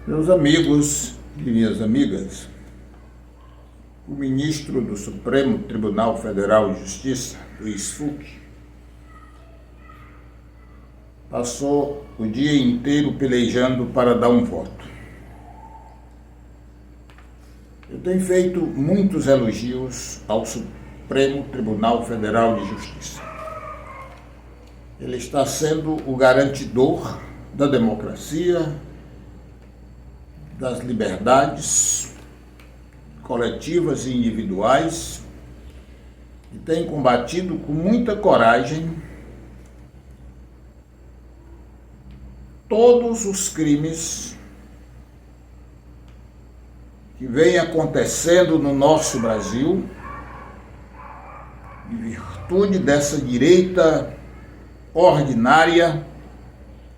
Meus amigos e minhas amigas, o ministro do Supremo Tribunal Federal de Justiça, Luiz Fux, passou o dia inteiro pelejando para dar um voto. Eu tenho feito muitos elogios ao Supremo Tribunal Federal de Justiça. Ele está sendo o garantidor da democracia, das liberdades coletivas e individuais, e tem combatido com muita coragem todos os crimes que vêm acontecendo no nosso Brasil, em virtude dessa direita ordinária,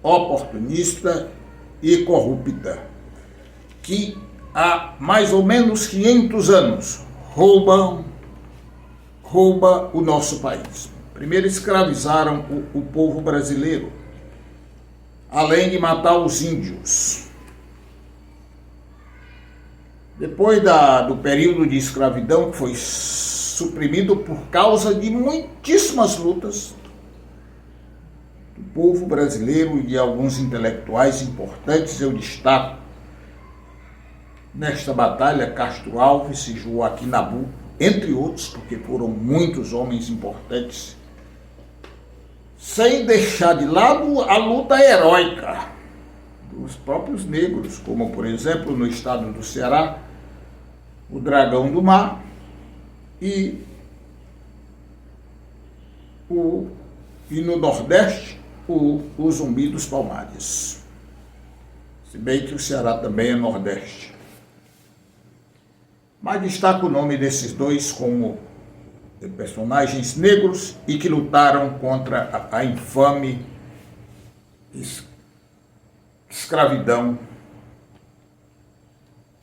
oportunista e corrupta, que há mais ou menos 500 anos rouba o nosso país. Primeiro escravizaram o povo brasileiro, além de matar os índios. Depois do período de escravidão, que foi suprimido por causa de muitíssimas lutas do povo brasileiro e de alguns intelectuais importantes, eu destaco nesta batalha Castro Alves e Joaquim Nabuco, entre outros, porque foram muitos homens importantes, sem deixar de lado a luta heróica dos próprios negros, como, por exemplo, no estado do Ceará, o Dragão do Mar e no Nordeste, o Zumbi dos Palmares. Se bem que o Ceará também é Nordeste. Mas destaco o nome desses dois como personagens negros e que lutaram contra a infame escravidão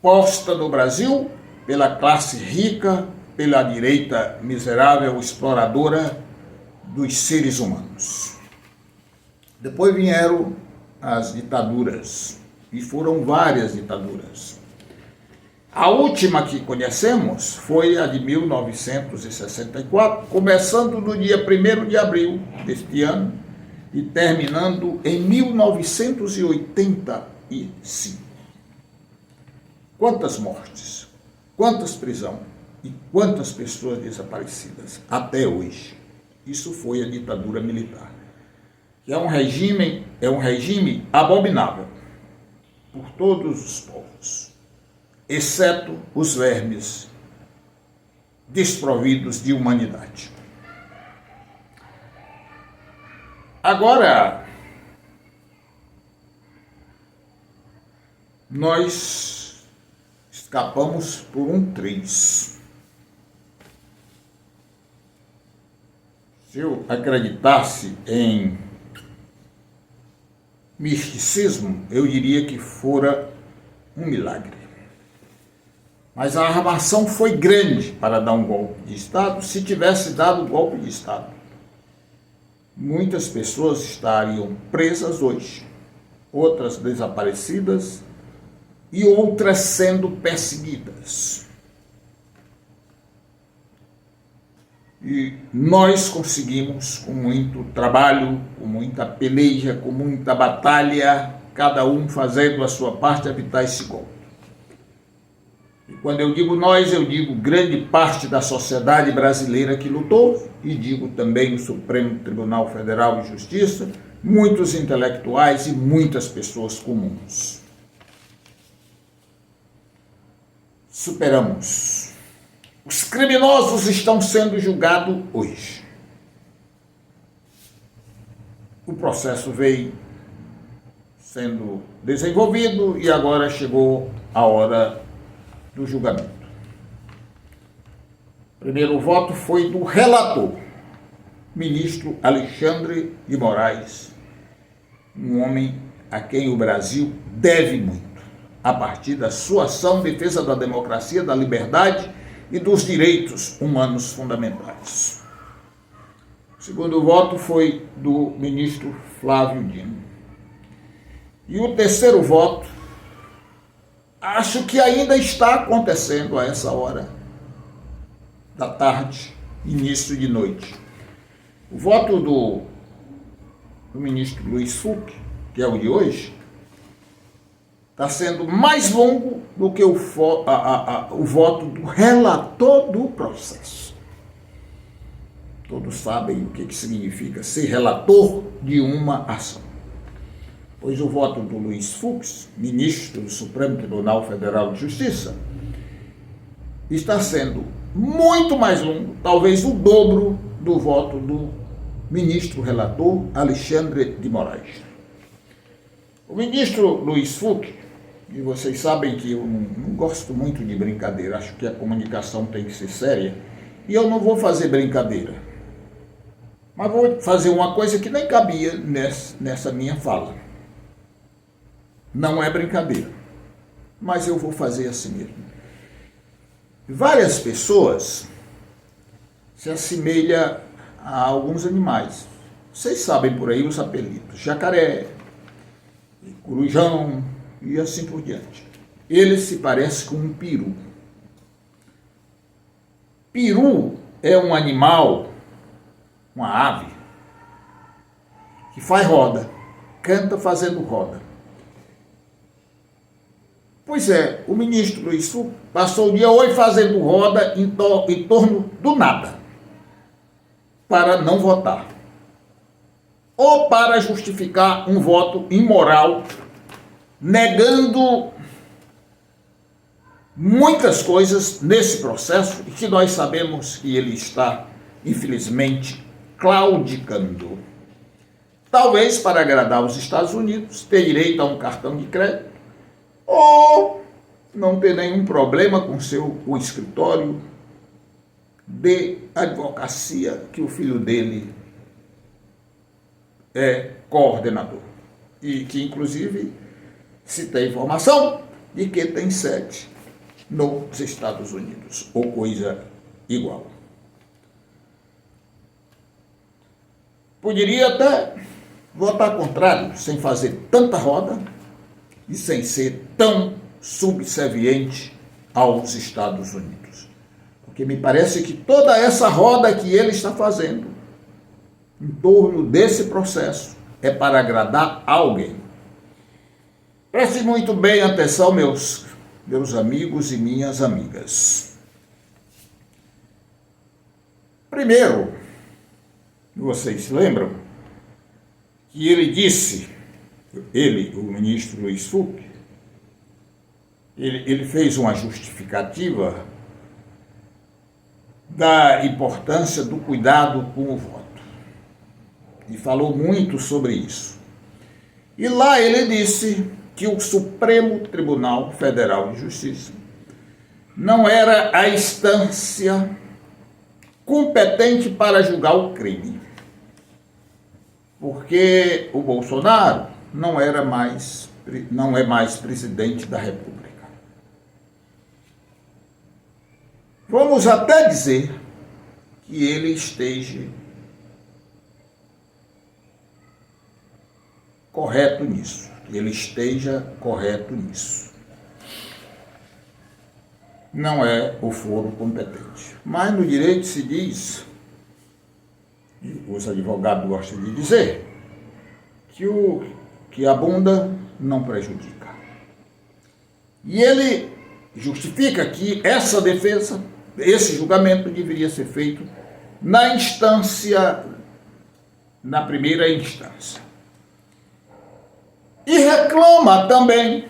posta no Brasil pela classe rica, pela direita miserável, exploradora dos seres humanos. Depois vieram as ditaduras, e foram várias ditaduras. A última que conhecemos foi a de 1964, começando no dia 1º de abril deste ano e terminando em 1985. Quantas mortes, quantas prisões e quantas pessoas desaparecidas até hoje. Isso foi a ditadura militar, que é um regime abominável por todos os povos, exceto os vermes desprovidos de humanidade. Agora, nós escapamos por um triz. Se eu acreditasse em misticismo, eu diria que fora um milagre. Mas a armação foi grande para dar um golpe de Estado. Se tivesse dado um golpe de Estado, muitas pessoas estariam presas hoje, outras desaparecidas e outras sendo perseguidas. E nós conseguimos, com muito trabalho, com muita peleja, com muita batalha, cada um fazendo a sua parte, evitar esse golpe. E quando eu digo nós, eu digo grande parte da sociedade brasileira que lutou, e digo também o Supremo Tribunal Federal de Justiça, muitos intelectuais e muitas pessoas comuns. Superamos. Os criminosos estão sendo julgados hoje. O processo veio sendo desenvolvido e agora chegou a hora do julgamento. O primeiro voto foi do relator, ministro Alexandre de Moraes, um homem a quem o Brasil deve muito, a partir da sua ação em defesa da democracia, da liberdade e dos direitos humanos fundamentais. O segundo voto foi do ministro Flávio Dino. E o terceiro voto acho que ainda está acontecendo a essa hora da tarde, início de noite. O voto do ministro Luiz Fux, que é o de hoje, está sendo mais longo do que o voto do relator do processo. Todos sabem o que significa ser relator de uma ação. Pois o voto do Luiz Fux, ministro do Supremo Tribunal Federal de Justiça, está sendo muito mais longo, talvez o dobro do voto do ministro relator Alexandre de Moraes. O ministro Luiz Fux, e vocês sabem que eu não gosto muito de brincadeira, acho que a comunicação tem que ser séria, e eu não vou fazer brincadeira. Mas vou fazer uma coisa que nem cabia nessa minha fala. Não é brincadeira, mas eu vou fazer assim mesmo. Várias pessoas se assemelham a alguns animais. Vocês sabem por aí os apelidos: jacaré, corujão e assim por diante. Ele se parece com um peru. Peru é um animal, uma ave, que faz roda, canta fazendo roda. Pois é, o ministro Luiz Fux passou o dia hoje fazendo roda em torno do nada, para não votar, ou para justificar um voto imoral, negando muitas coisas nesse processo, e que nós sabemos que ele está, infelizmente, claudicando. Talvez para agradar os Estados Unidos, ter direito a um cartão de crédito, ou não ter nenhum problema com o escritório de advocacia que o filho dele é coordenador. E que, inclusive, se tem informação de que tem sede nos Estados Unidos, ou coisa igual. Poderia até votar contrário, sem fazer tanta roda e sem ser tão subserviente aos Estados Unidos. Porque me parece que toda essa roda que ele está fazendo em torno desse processo é para agradar alguém. Preste muito bem atenção, meus amigos e minhas amigas. Primeiro, vocês se lembram que ele disse, o ministro Luiz Fux, ele fez uma justificativa da importância do cuidado com o voto. E falou muito sobre isso. E lá ele disse que o Supremo Tribunal Federal de Justiça não era a instância competente para julgar o crime, porque o Bolsonaro não é mais presidente da República. Vamos até dizer que ele esteja correto nisso, Não é o foro competente. Mas no direito se diz, e os advogados gostam de dizer, que abunda não prejudica. E ele justifica que essa defesa, esse julgamento deveria ser feito na primeira instância. E reclama também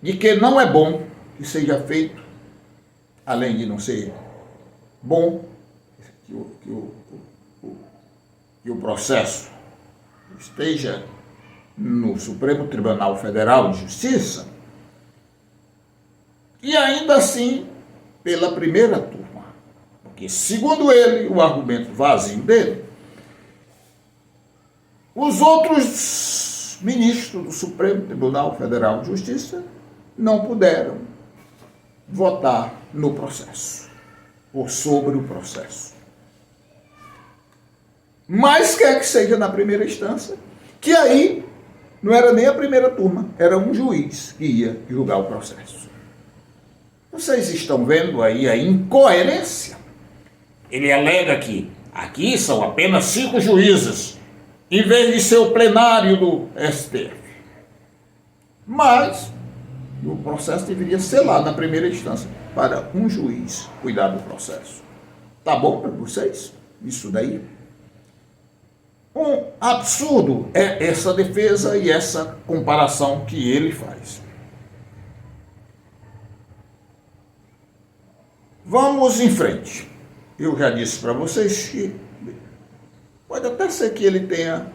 de que não é bom que seja feito, além de não ser bom, que o processo esteja no Supremo Tribunal Federal de Justiça, e ainda assim pela primeira turma. Porque, segundo ele, o argumento vazio dele, os outros ministros do Supremo Tribunal Federal de Justiça não puderam votar no processo, ou sobre o processo. Mas quer que seja na primeira instância, que aí Não era nem a primeira turma, era um juiz que ia julgar o processo. Vocês estão vendo aí a incoerência? Ele alega que aqui são apenas 5 juízes, em vez de ser o plenário do STF. Mas o processo deveria ser lá na primeira instância, para um juiz cuidar do processo. Tá bom para vocês? Isso daí? Um absurdo é essa defesa e essa comparação que ele faz. Vamos em frente. Eu já disse para vocês que pode até ser que ele tenha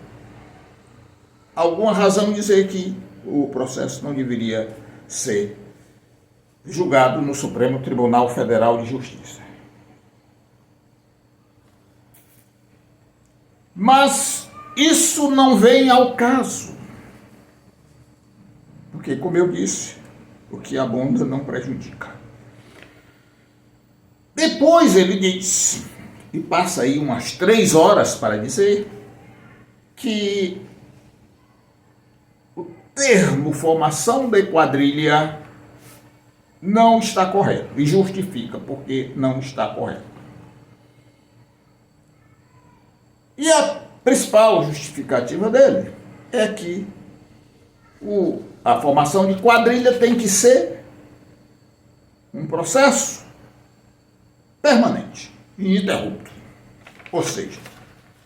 alguma razão de dizer que o processo não deveria ser julgado no Supremo Tribunal Federal de Justiça. Mas isso não vem ao caso. Porque, como eu disse, o que abunda não prejudica. Depois ele diz, e passa aí umas 3 horas para dizer, que o termo formação de quadrilha não está correto, e justifica porque não está correto. E a principal justificativa dele é que a formação de quadrilha tem que ser um processo permanente, ininterrupto. Ou seja,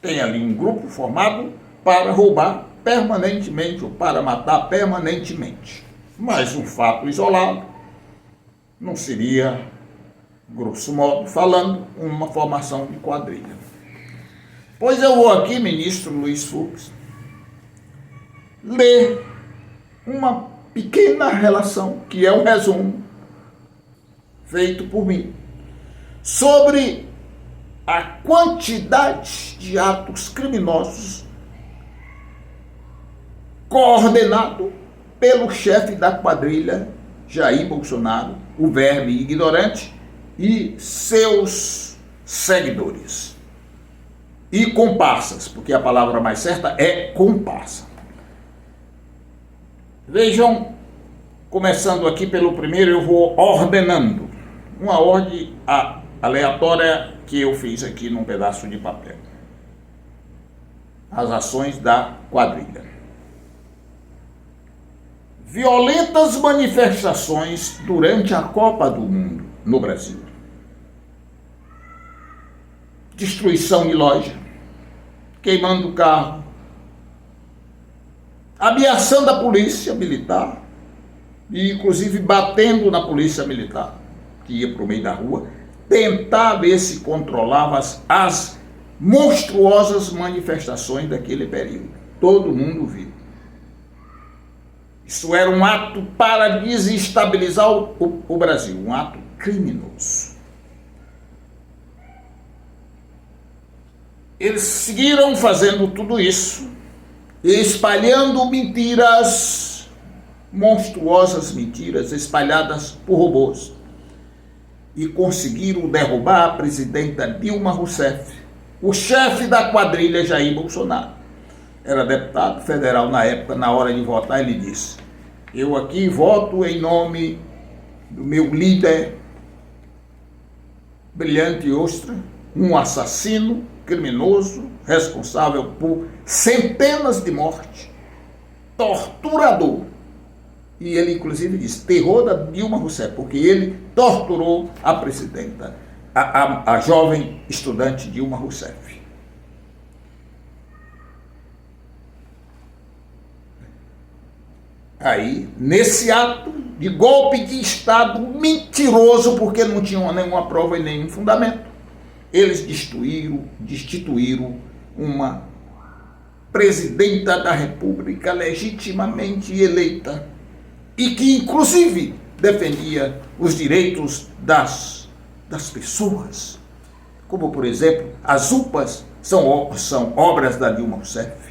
tem ali um grupo formado para roubar permanentemente ou para matar permanentemente. Mas um fato isolado não seria, grosso modo falando, uma formação de quadrilha. Pois eu vou aqui, ministro Luiz Fux, ler uma pequena relação, que é um resumo feito por mim, sobre a quantidade de atos criminosos coordenado pelo chefe da quadrilha, Jair Bolsonaro, o verme ignorante, e seus seguidores. E comparsas, porque a palavra mais certa é comparsa. Vejam, começando aqui pelo primeiro, eu vou ordenando. Uma ordem aleatória que eu fiz aqui num pedaço de papel. As ações da quadrilha. Violentas manifestações durante a Copa do Mundo no Brasil. Destruição de loja, queimando carro, ameaçando a polícia militar, e inclusive batendo na polícia militar, que ia para o meio da rua, tentar ver se controlava as monstruosas manifestações daquele período. Todo mundo viu. Isso era um ato para desestabilizar o Brasil, um ato criminoso. Eles seguiram fazendo tudo isso, espalhando mentiras, monstruosas mentiras, espalhadas por robôs. E conseguiram derrubar a presidenta Dilma Rousseff, o chefe da quadrilha Jair Bolsonaro. Era deputado federal na época, na hora de votar, ele disse: eu aqui voto em nome do meu líder, Brilhante Ostra, um assassino criminoso, responsável por centenas de mortes, torturador. E ele inclusive diz, terror da Dilma Rousseff, porque ele torturou a presidenta, a jovem estudante Dilma Rousseff. Aí, nesse ato de golpe de Estado mentiroso, porque não tinham nenhuma prova e nenhum fundamento, eles destituíram uma presidenta da República legitimamente eleita e que, inclusive, defendia os direitos das pessoas. Como, por exemplo, as UPAs são obras da Dilma Rousseff.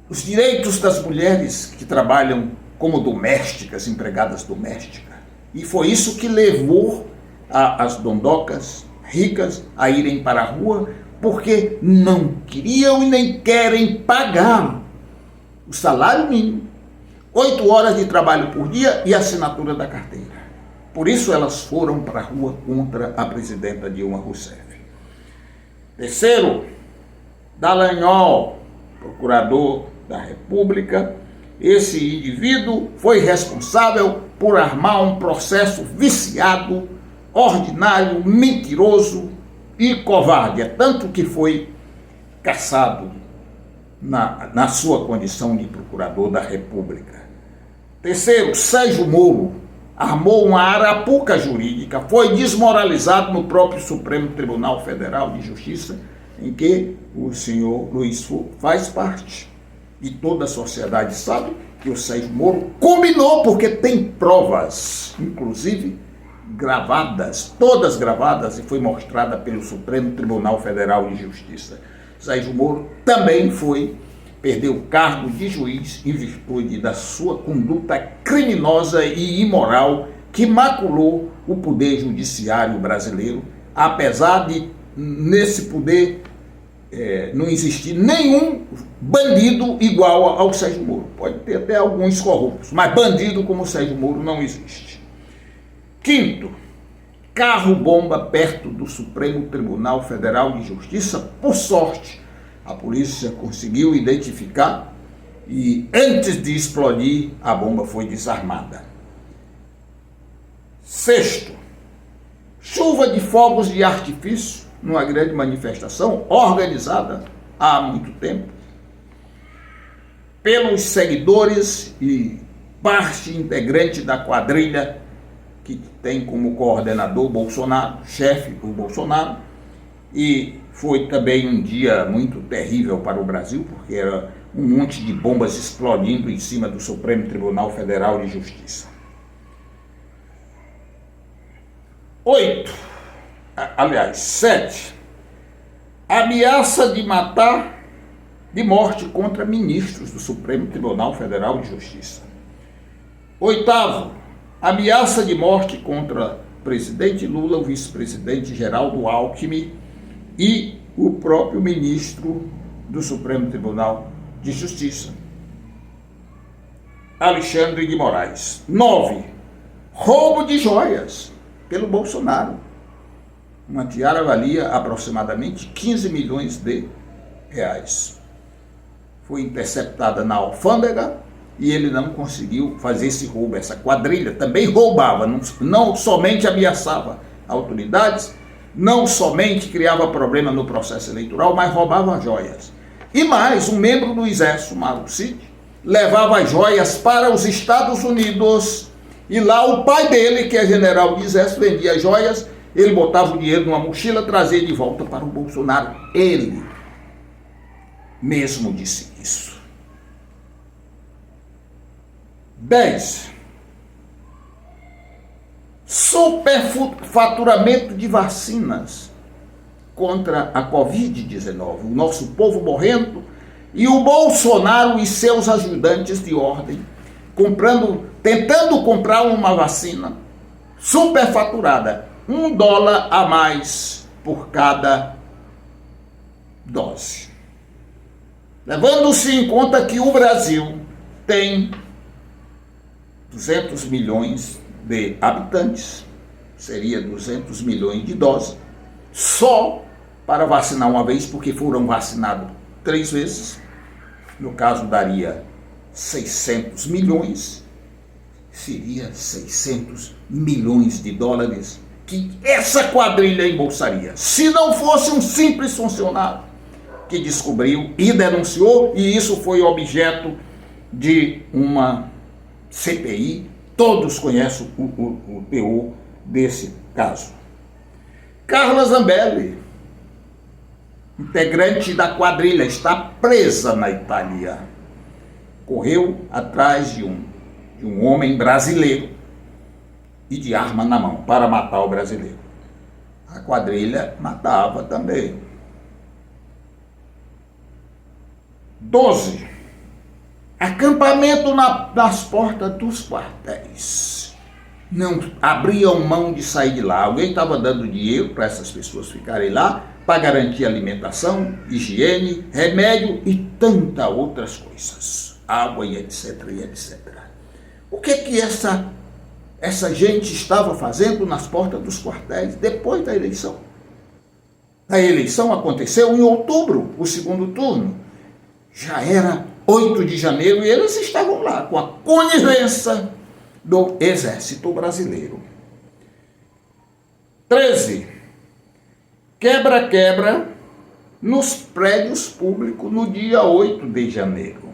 Os direitos das mulheres que trabalham como domésticas, empregadas domésticas. E foi isso que levou as dondocas ricas a irem para a rua, porque não queriam e nem querem pagar o salário mínimo, 8 horas de trabalho por dia e assinatura da carteira. Por isso elas foram para a rua contra a presidenta Dilma Rousseff. Terceiro, Dallagnol, procurador da República. Esse indivíduo foi responsável por armar um processo viciado, ordinário, mentiroso e covarde, tanto que foi cassado na sua condição de procurador da República. Terceiro, Sérgio Moro armou uma arapuca jurídica, foi desmoralizado no próprio Supremo Tribunal Federal de Justiça, em que o senhor Luiz Fux faz parte. E toda a sociedade sabe que o Sérgio Moro combinou, porque tem provas, inclusive gravadas, todas gravadas, e foi mostrada pelo Supremo Tribunal Federal de Justiça. Sérgio Moro também perdeu o cargo de juiz em virtude da sua conduta criminosa e imoral que maculou o poder judiciário brasileiro, apesar de nesse poder não existir nenhum bandido igual ao Sérgio Moro. Pode ter até alguns corruptos, mas bandido como o Sérgio Moro não existe. Quinto, carro-bomba perto do Supremo Tribunal Federal de Justiça. Por sorte, a polícia conseguiu identificar e, antes de explodir, a bomba foi desarmada. Sexto, chuva de fogos de artifício numa grande manifestação organizada há muito tempo pelos seguidores e parte integrante da quadrilha que tem como coordenador Bolsonaro, chefe o Bolsonaro. E foi também um dia muito terrível para o Brasil, porque era um monte de bombas explodindo em cima do Supremo Tribunal Federal de Justiça. 7. Ameaça de morte contra ministros do Supremo Tribunal Federal de Justiça. 8. Ameaça de morte contra o presidente Lula, o vice-presidente Geraldo Alckmin e o próprio ministro do Supremo Tribunal de Justiça, Alexandre de Moraes. 9. Roubo de joias pelo Bolsonaro. Uma tiara valia aproximadamente 15 milhões de reais. Foi interceptada na alfândega e ele não conseguiu fazer esse roubo. Essa quadrilha também roubava, não somente ameaçava autoridades, não somente criava problema no processo eleitoral, mas roubava joias. E mais, um membro do Exército, Mauro Cid, levava as joias para os Estados Unidos, e lá o pai dele, que é general do Exército, vendia joias, ele botava o dinheiro numa mochila, trazia de volta para o Bolsonaro. Ele mesmo disse isso. 10. Superfaturamento de vacinas contra a Covid-19. O nosso povo morrendo e o Bolsonaro e seus ajudantes de ordem tentando comprar uma vacina superfaturada, $1 a mais por cada dose. Levando-se em conta que o Brasil tem 200 milhões de habitantes, seria 200 milhões de doses, só para vacinar uma vez, porque foram vacinados 3 vezes, no caso daria 600 milhões, seria 600 milhões de dólares que essa quadrilha embolsaria, se não fosse um simples funcionário que descobriu e denunciou, e isso foi objeto de uma CPI. Todos conhecem o teor desse caso. Carla Zambelli, integrante da quadrilha, está presa na Itália. Correu atrás de um homem brasileiro e de arma na mão para matar o brasileiro. A quadrilha matava também. 12. Acampamento nas portas dos quartéis. Não abriam mão de sair de lá. Alguém estava dando dinheiro para essas pessoas ficarem lá, para garantir alimentação, higiene, remédio e tantas outras coisas. água e etc, e etc. O que que essa gente estava fazendo nas portas dos quartéis depois da eleição? A eleição aconteceu em outubro, o segundo turno. Já era 8 de janeiro e eles estavam lá com a conivência do Exército Brasileiro. 13. Quebra-quebra nos prédios públicos no dia 8 de janeiro.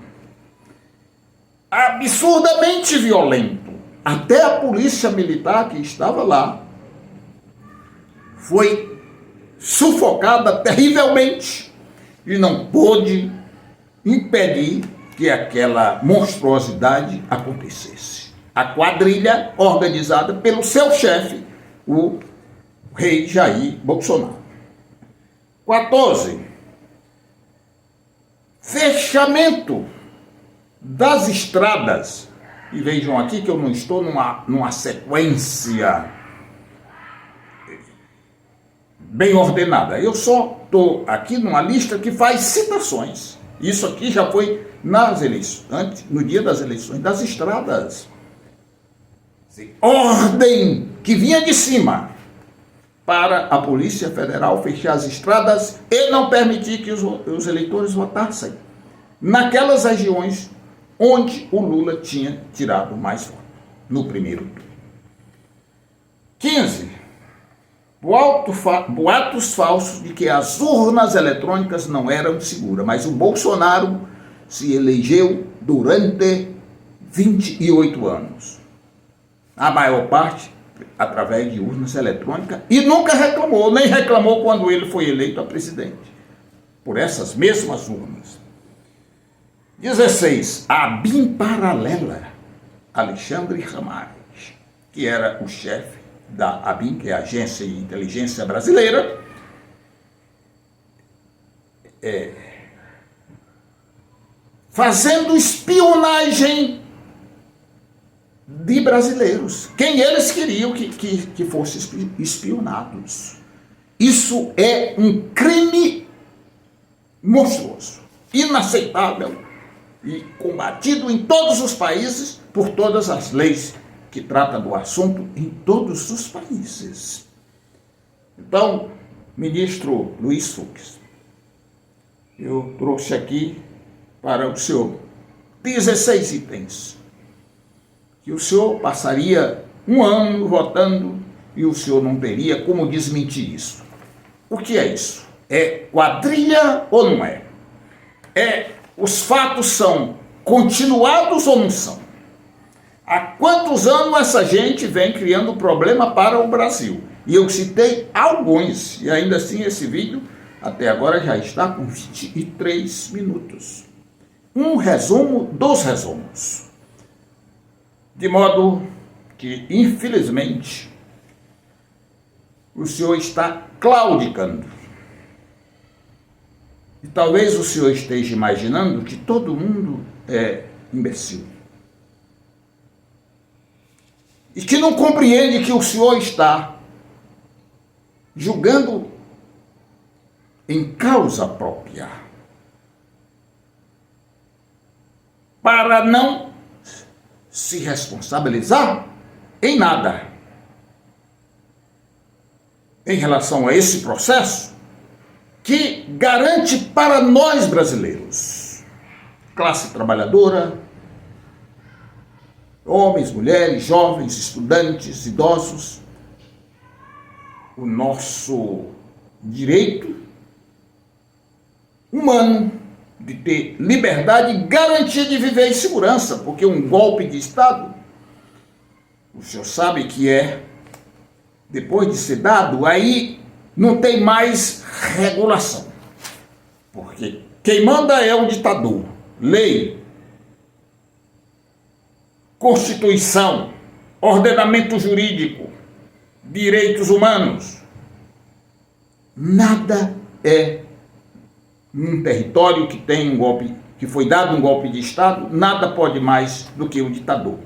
Absurdamente violento. Até a polícia militar que estava lá foi sufocada terrivelmente e não pôde impedir que aquela monstruosidade acontecesse. A quadrilha organizada pelo seu chefe, o rei Jair Bolsonaro. 14. Fechamento das estradas. E vejam aqui que eu não estou numa sequência bem ordenada. Eu só estou aqui numa lista que faz citações. Isso aqui já foi nas eleições, no dia das eleições, das estradas. Ordem que vinha de cima para a Polícia Federal fechar as estradas e não permitir que os eleitores votassem naquelas regiões onde o Lula tinha tirado mais votos no primeiro turno. 15. Boatos falsos de que as urnas eletrônicas não eram seguras, mas o Bolsonaro se elegeu durante 28 anos. A maior parte através de urnas eletrônicas e nunca reclamou, nem reclamou quando ele foi eleito a presidente, por essas mesmas urnas. 16. A BIM paralela. Alexandre Ramais, que era o chefe da ABIN, que é a Agência de Inteligência Brasileira, fazendo espionagem de brasileiros, quem eles queriam que fossem espionados. Isso é um crime monstruoso, inaceitável e combatido em todos os países por todas as leis que tratam do assunto em todos os países. Então, ministro Luiz Fux, eu trouxe aqui para o senhor 16 itens que o senhor passaria um ano votando e o senhor não teria como desmentir isso. O que é isso? É quadrilha ou não é? Os fatos são continuados ou não são? Há quantos anos essa gente vem criando problema para o Brasil? E eu citei alguns, e ainda assim esse vídeo até agora já está com 23 minutos. Um resumo dos resumos. De modo que, infelizmente, o senhor está claudicando. E talvez o senhor esteja imaginando que todo mundo é imbecil. E que não compreende que o senhor está julgando em causa própria, para não se responsabilizar em nada em relação a esse processo que garante para nós brasileiros, classe trabalhadora, homens, mulheres, jovens, estudantes, idosos, o nosso direito humano de ter liberdade e garantia de viver em segurança, porque um golpe de Estado, o senhor sabe que depois de ser dado, aí não tem mais regulação, porque quem manda é o ditador. Lei, Constituição, ordenamento jurídico, direitos humanos, nada é num território que tem um golpe, que foi dado um golpe de Estado, nada pode mais do que o ditador.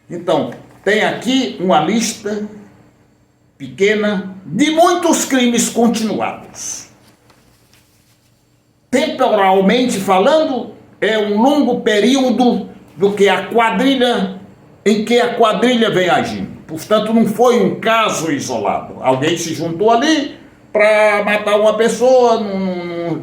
Então, tem aqui uma lista pequena de muitos crimes continuados. Temporalmente falando, é um longo período do que a quadrilha, em que a quadrilha vem agindo. Portanto, não foi um caso isolado. Alguém se juntou ali para matar uma pessoa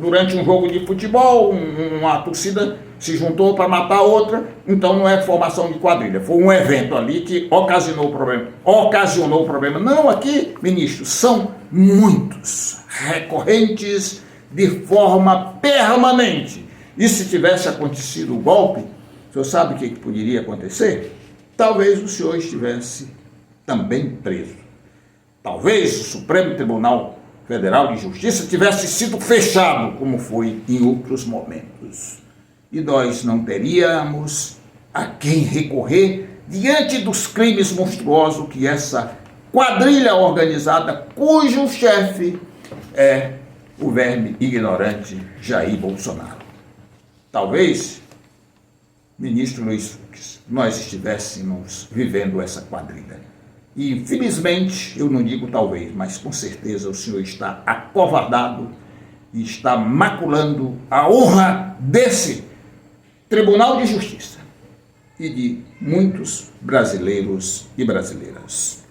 durante um jogo de futebol, uma torcida se juntou para matar outra, então não é formação de quadrilha, foi um evento ali que ocasionou o problema. Não, aqui, ministro, são muitos, recorrentes, de forma permanente. E se tivesse acontecido o golpe, o senhor sabe o que poderia acontecer? Talvez o senhor estivesse também preso. Talvez o Supremo Tribunal Federal de Justiça tivesse sido fechado, como foi em outros momentos. E nós não teríamos a quem recorrer diante dos crimes monstruosos que essa quadrilha organizada, cujo chefe é o verme ignorante Jair Bolsonaro. Talvez, ministro Luiz Fux, nós estivéssemos vivendo essa quadrilha. E, infelizmente, eu não digo talvez, mas com certeza o senhor está acovardado e está maculando a honra desse Tribunal de Justiça e de muitos brasileiros e brasileiras.